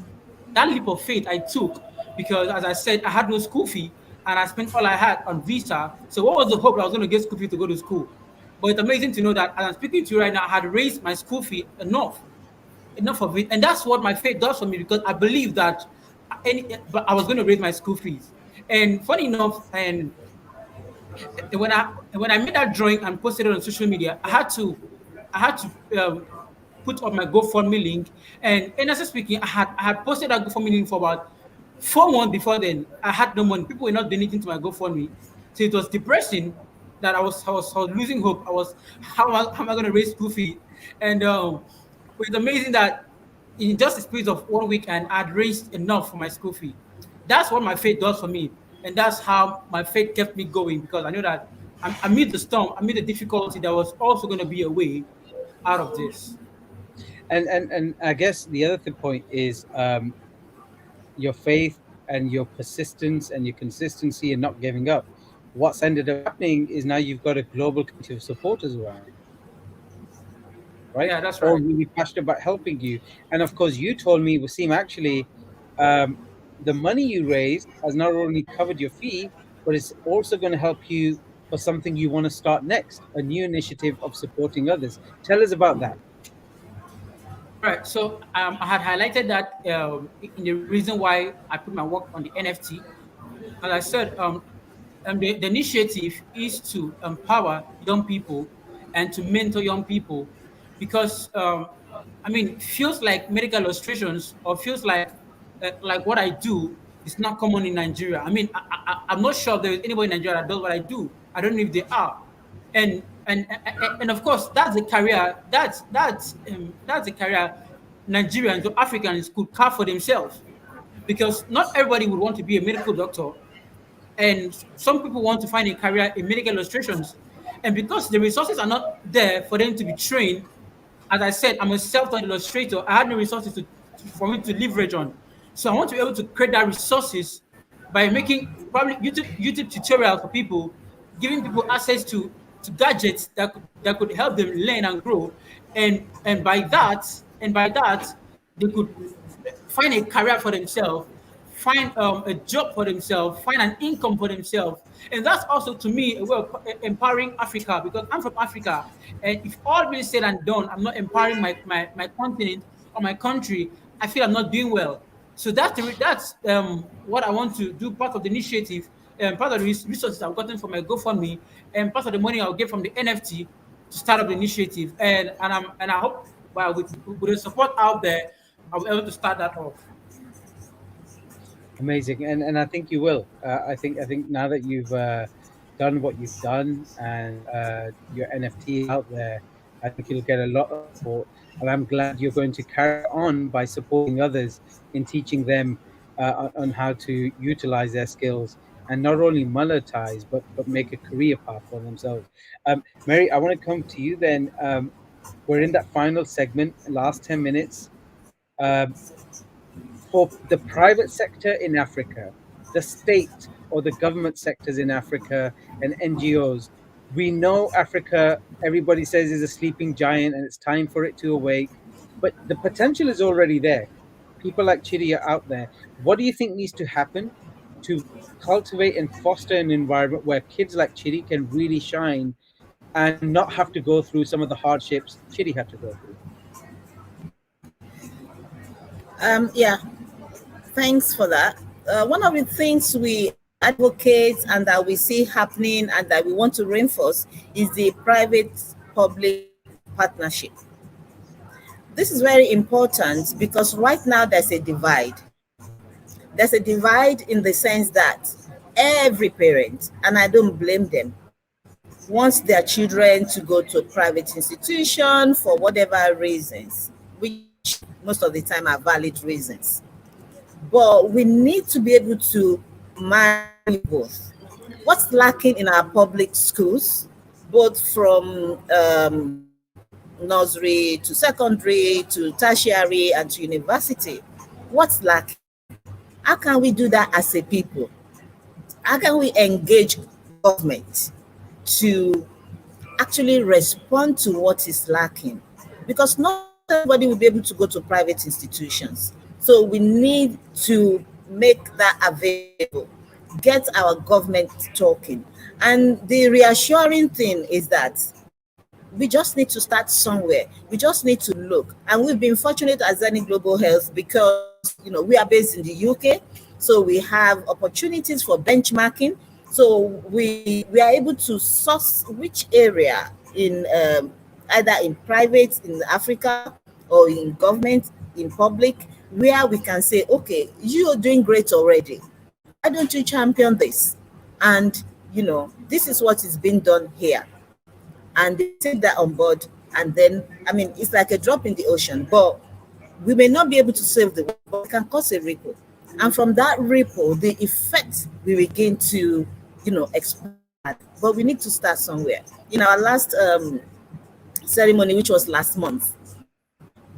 that leap of faith I took because, as I said, I had no school fee and I spent all I had on visa. So, what was the hope that I was going to get school fee to go to school? But it's amazing to know that as I'm speaking to you right now, I had raised my school fee enough of it, and that's what my faith does for me because I believe that but I was going to raise my school fees. And funny enough, and when I made that drawing and posted it on social media, I had to put up my GoFundMe link. And honestly speaking, I had posted that GoFundMe link for about 4 months before then. I had no money. People were not donating to my GoFundMe, so it was depressing that I was losing hope. I was how am I going to raise school fee? And it's amazing that in just the space of 1 week, and I'd raised enough for my school fee. That's what my faith does for me, and that's how my faith kept me going because I know that amid the storm, amid the difficulty, there was also going to be a way out of this. And I guess the other point is your faith and your persistence and your consistency and not giving up. What's ended up happening is now you've got a global community of supporters around, right? Yeah, that's All right. really passionate about helping you. And of course, you told me, Wasim, actually, um, the money you raised has not only covered your fee, but it's also going to help you for something you want to start next, a new initiative of supporting others. Tell us about that. All right. So I had highlighted that in the reason why I put my work on the NFT. As I said, the initiative is to empower young people and to mentor young people because I mean, feels like medical illustrations or feels like what I do is not common in Nigeria. I mean, I'm not sure if there is anybody in Nigeria that does what I do. I don't know if they are, and of course that's a career that's a career Nigerians or Africans could carve for themselves because not everybody would want to be a medical doctor, and some people want to find a career in medical illustrations. And because the resources are not there for them to be trained, as I said, I'm a self-taught illustrator. I had no resources for me to leverage on. So I want to be able to create that resources by making probably YouTube tutorials for people, giving people access to gadgets that could help them learn and grow. And by that, they could find a career for themselves, find a job for themselves, find an income for themselves. And that's also to me a way of empowering Africa because I'm from Africa. And if all being said and done, I'm not empowering my continent or my country, I feel I'm not doing well. So that's what I want to do, part of the initiative, and part of the resources I've gotten from my GoFundMe, and part of the money I'll get from the NFT to start up the initiative. And I hope, well, with the support out there, I'll be able to start that off. Amazing, and I think you will. I think now that you've done what you've done and your NFT is out there, I think you'll get a lot of support. And I'm glad you're going to carry on by supporting others in teaching them on how to utilize their skills and not only monetize but make a career path for themselves. Mary, I want to come to you then. We're in that final segment, last 10 minutes. Um, for the private sector in Africa, the state or the government sectors in Africa, and NGOs. We know Africa, everybody says, is a sleeping giant and it's time for it to awake. but the potential is already there. People like Chidi are out there. What do you think needs to happen to cultivate and foster an environment where kids like Chidi can really shine and not have to go through some of the hardships Chidi had to go through? Yeah, thanks for that. One of the things we advocate and that we see happening and that we want to reinforce is the private public partnership. This is very important because right now there's a divide. There's a divide in the sense that every parent, and I don't blame them, wants their children to go to a private institution for whatever reasons, which most of the time are valid reasons. But we need to be able to marry both. What's lacking in our public schools, both from nursery to secondary to tertiary and to university, what's lacking? How can we do that as a people? How can we engage government to actually respond to what is lacking? Because not everybody will be able to go to private institutions. So we need to make that available, get our government talking. And the reassuring thing is that we just need to start somewhere. We just need to look. And we've been fortunate as any global health because we are based in the UK, so we have opportunities for benchmarking. So we are able to source which area in either in private in Africa or in government, in public, where we can say, okay, you are doing great already. Why don't you champion this? And this is what is being done here. And they take that on board. And then, I mean, it's like a drop in the ocean, but we may not be able to save the world, but we can cause a ripple. And from that ripple, the effect we begin to, expand. But we need to start somewhere. In our last ceremony, which was last month,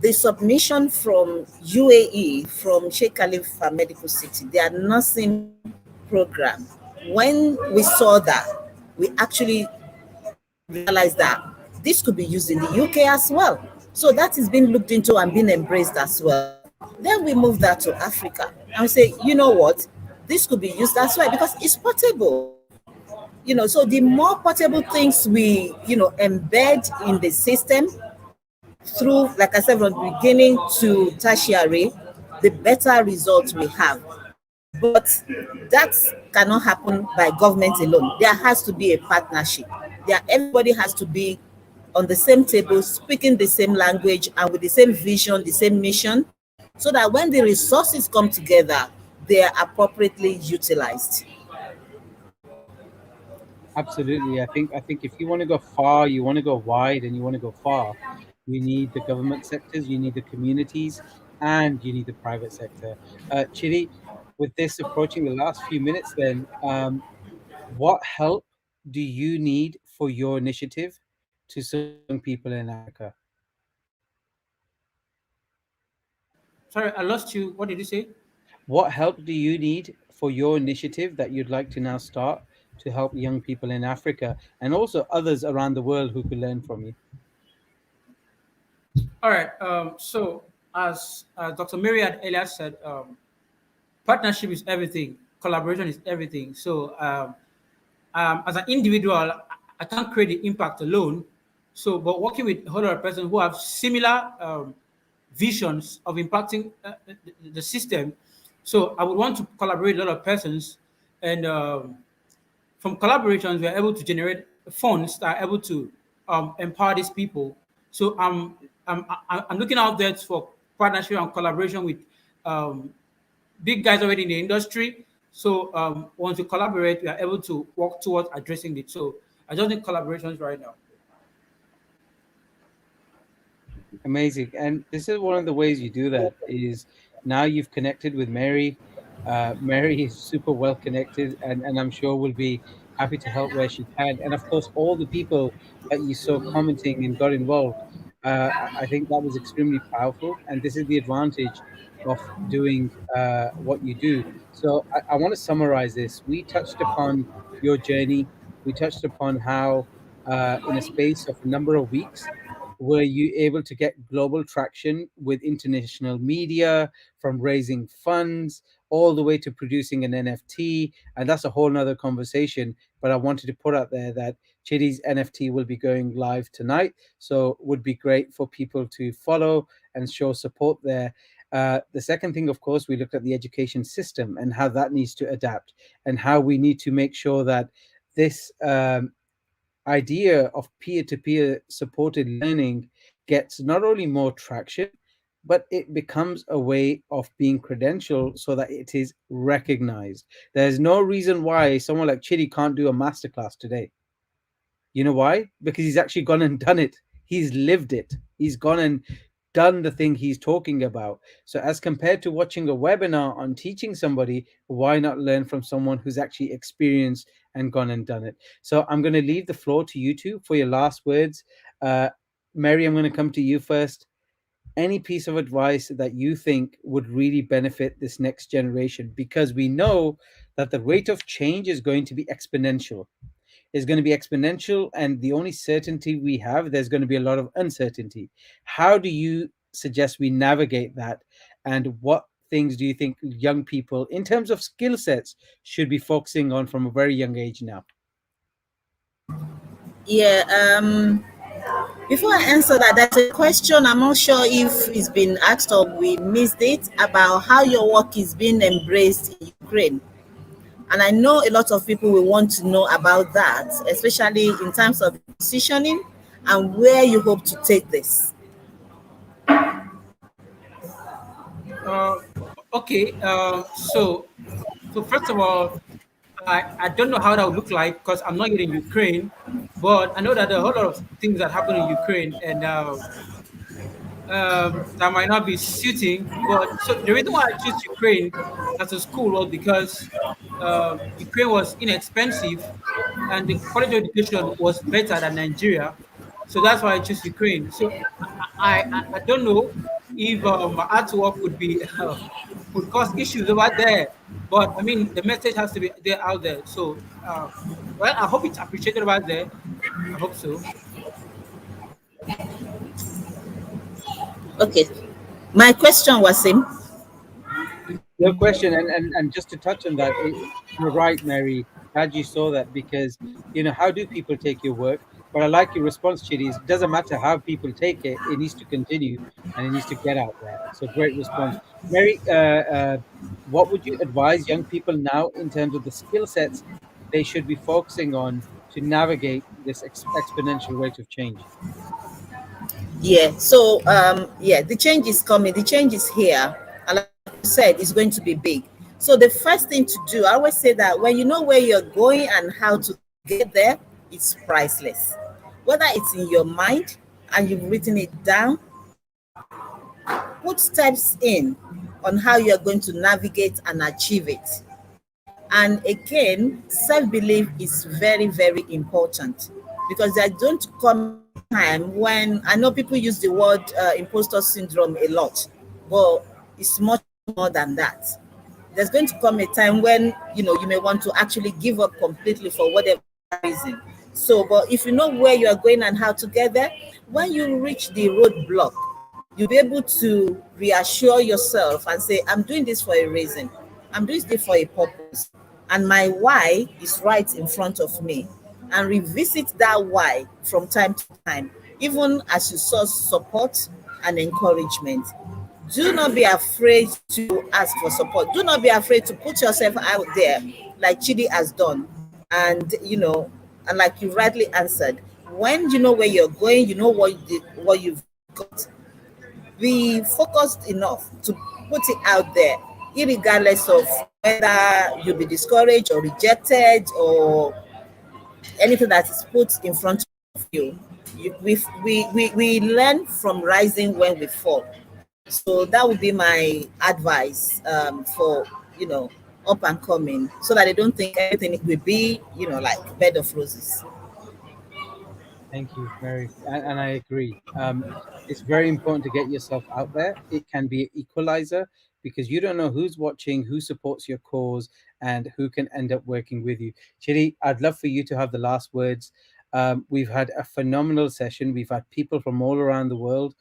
the submission from UAE, from Sheikh Khalifa Medical City, their nursing program, when we saw that, we actually realized that this could be used in the UK as well. So that is being looked into and being embraced as well. Then we move that to Africa and we say, you know what, this could be used as well because it's portable. So the more portable things we, embed in the system through, like I said, from the beginning to tertiary, the better results we have. But that cannot happen by government alone. There has to be a partnership. Everybody has to be on the same table, speaking the same language and with the same vision, the same mission, so that when the resources come together, they are appropriately utilized. Absolutely. I think if you want to go far, you want to go wide, and you want to go far, you need the government sectors, you need the communities, and you need the private sector. Chidi, with this approaching the last few minutes, then what help do you need for your initiative to serve young people in Africa? Sorry, I lost you. What did you say? What help do you need for your initiative that you'd like to now start to help young people in Africa and also others around the world who could learn from you? All right. So, as Dr. Mary had earlier said, partnership is everything. Collaboration is everything. So, as an individual, I can't create the impact alone. So, but working with a whole lot of persons who have similar visions of impacting the system. So, I would want to collaborate with a lot of persons, and from collaborations, we are able to generate funds that are able to empower these people. So, I'm looking out there for partnership and collaboration with big guys already in the industry. So once we collaborate, we are able to work towards addressing it. So I just need collaborations right now. Amazing. And this is one of the ways you do that is now you've connected with Mary. Mary is super well connected, and I'm sure will be happy to help where she can. And of course, all the people that you saw commenting and got involved, I think that was extremely powerful. And this is the advantage of doing what you do. So I want to summarize this. We touched upon your journey. We touched upon how, in a space of a number of weeks, Were you able to get global traction with international media, from raising funds all the way to producing an NFT? And that's a whole nother conversation. But I wanted to put out there that Chidie's NFT will be going live tonight. So would be great for people to follow and show support there. The second thing, of course, we looked at the education system and how that needs to adapt, and how we need to make sure that this idea of peer-to-peer supported learning gets not only more traction, but it becomes a way of being credentialed so that it is recognized. There's no reason why someone like Chidi can't do a masterclass today. You know why? Because he's actually gone and done it. He's lived it. He's gone and done the thing he's talking about. So, as compared to watching a webinar on teaching somebody, why not learn from someone who's actually experienced and gone and done it? So, I'm going to leave the floor to you two for your last words. Mary, I'm going to come to you first. Any piece of advice that you think would really benefit this next generation? Because we know that the rate of change is going to be exponential. And the only certainty we have, there's going to be a lot of uncertainty. How do you suggest we navigate that, and what things do you think young people in terms of skill sets should be focusing on from a very young age now? Yeah, before I answer that, there's a question I'm not sure if it's been asked or we missed it, about how your work is being embraced in Ukraine. And I know a lot of people will want to know about that, especially in terms of positioning and where you hope to take this. Okay. So first of all, I don't know how that would look like because I'm not yet in Ukraine, but I know that there are a whole lot of things that happen in Ukraine, and that might not be suiting. But so the reason why I chose Ukraine as a school was because Ukraine was inexpensive and the quality of education was better than Nigeria. So that's why I chose Ukraine. So I don't know if my artwork would be would cause issues over there. But I mean, the message has to be there out there. So, well, I hope it's appreciated over there. I hope so. Okay. My question was same. Your question, and just to touch on that, you're right, Mary. Glad you saw that, because how do people take your work? But I like your response, Chidi. It doesn't matter how people take it; it needs to continue and it needs to get out there. So great response, Mary. What would you advise young people now in terms of the skill sets they should be focusing on to navigate this exponential rate of change? Yeah. So yeah, the change is coming. The change is here. And like you said, it's going to be big. So the first thing to do, I always say that when you know where you're going and how to get there, it's priceless. Whether it's in your mind and you've written it down, put steps in on how you're going to navigate and achieve it. And again, self-belief is very, very important, because there don't come time when, I know people use the word imposter syndrome a lot, but it's much more than that. There's going to come a time when you may want to actually give up completely for whatever reason. So, but if you know where you are going and how to get there, when you reach the roadblock, you'll be able to reassure yourself and say, I'm doing this for a reason. I'm doing this for a purpose. And my why is right in front of me. And revisit that why from time to time, even as you source support and encouragement. Do not be afraid to ask for support. Do not be afraid to put yourself out there like Chidi has done. And like you rightly answered, when you know where you're going, you know what you've got, be focused enough to put it out there, regardless of whether you'll be discouraged or rejected or anything that is put in front of you. We learn from rising when we fall. So that would be my advice for up and coming, so that they don't think everything will be like bed of roses. Thank you, Mary, and I agree. It's very important to get yourself out there. It can be an equalizer, because you don't know who's watching, who supports your cause, and who can end up working with you. Chidi, I'd love for you to have the last words. We've had a phenomenal session. We've had people from all around the world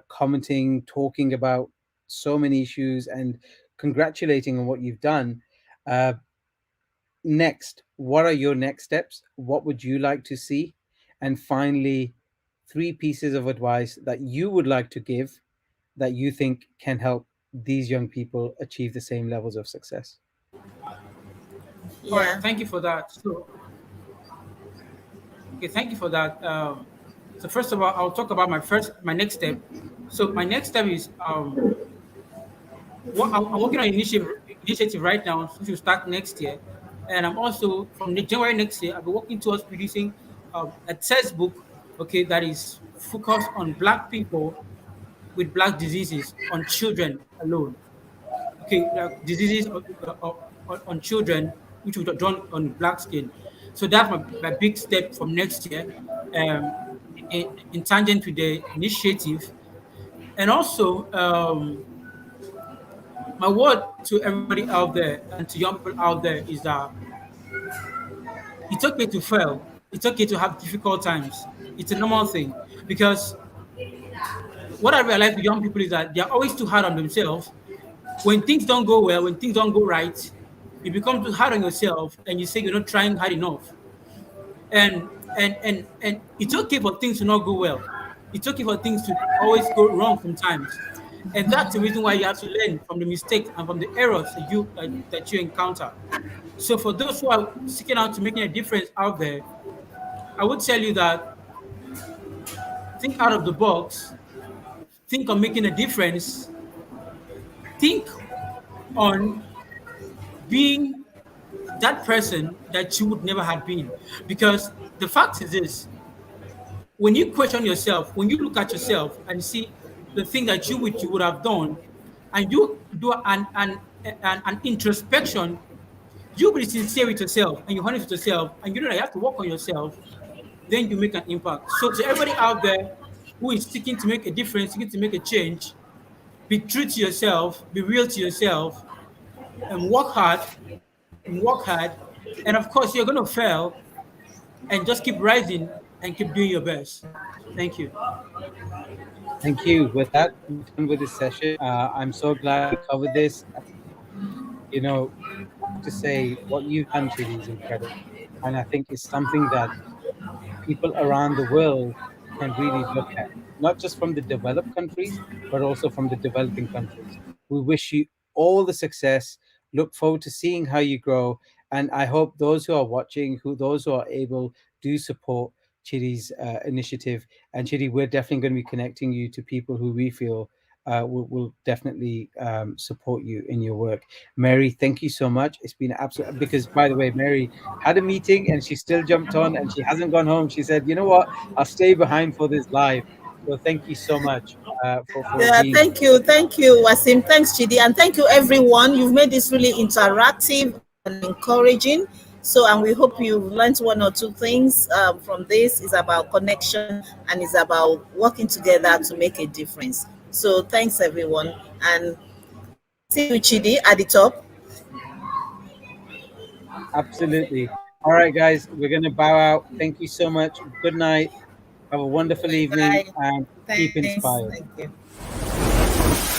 commenting, talking about so many issues, and congratulating on what you've done. Uh, Next, what are your next steps? What would you like to see? And finally, three pieces of advice that you would like to give that you think can help these young people achieve the same levels of success. All right, Yeah. thank you for that. So, okay, thank you for that. So first of all, I'll talk about my next step. So my next step is I'm working on an initiative right now, which will start next year, and I'm also from January next year. I'll be working towards producing a textbook, okay, that is focused on Black people with Black diseases, on children alone. Okay, diseases on children, which we done on Black skin. So that's my big step from next year, um, in tangent to the initiative, and also. My word to everybody out there and to young people out there is that it's okay to fail. It's okay to have difficult times. It's a normal thing because what I realize with young people is that they're always too hard on themselves. When things don't go well, when things don't go right, you become too hard on yourself and you say you're not trying hard enough. And it's okay for things to not go well. It's okay for things to always go wrong sometimes. And that's the reason why you have to learn from the mistakes and from the errors that you encounter. So for those who are seeking out to making a difference out there, I would tell you that think out of the box, think on making a difference, think on being that person that you would never have been. Because the fact is this, when you question yourself, when you look at yourself and see the thing that you wish you would have done, and you do an introspection, you be sincere with yourself and you're honest with yourself, and you know that you have to work on yourself, then you make an impact. So to everybody out there who is seeking to make a difference, seeking to make a change, be true to yourself, be real to yourself, and work hard. And of course, you're going to fail, and just keep rising and keep doing your best. Thank you. Thank you. With that, we're done with this session. I'm so glad we covered this. You know, to say what you've done, Chidi, is incredible. And I think it's something that people around the world can really look at, not just from the developed countries, but also from the developing countries. We wish you all the success. Look forward to seeing how you grow. And I hope those who are watching, those who are able, do support Chidi's initiative. And Chidi, we're definitely going to be connecting you to people who we feel will definitely support you in your work. Mary, thank you so much. It's been absolute, because by the way, Mary had a meeting and she still jumped on and she hasn't gone home. She said, you know what, I'll stay behind for this live. So thank you so much for Yeah, being here. thank you, Wasim. Thanks, Chidi, and thank you, everyone. You've made this really interactive and encouraging. So, and we hope you've learned one or two things from this. It's about connection and it's about working together to make a difference. So, thanks, everyone, and see you, Chidi, at the top. Absolutely. All right, guys, we're going to bow out. Thank you so much. Good night. Have a wonderful evening Bye. and keep Thanks. inspired. Thank you.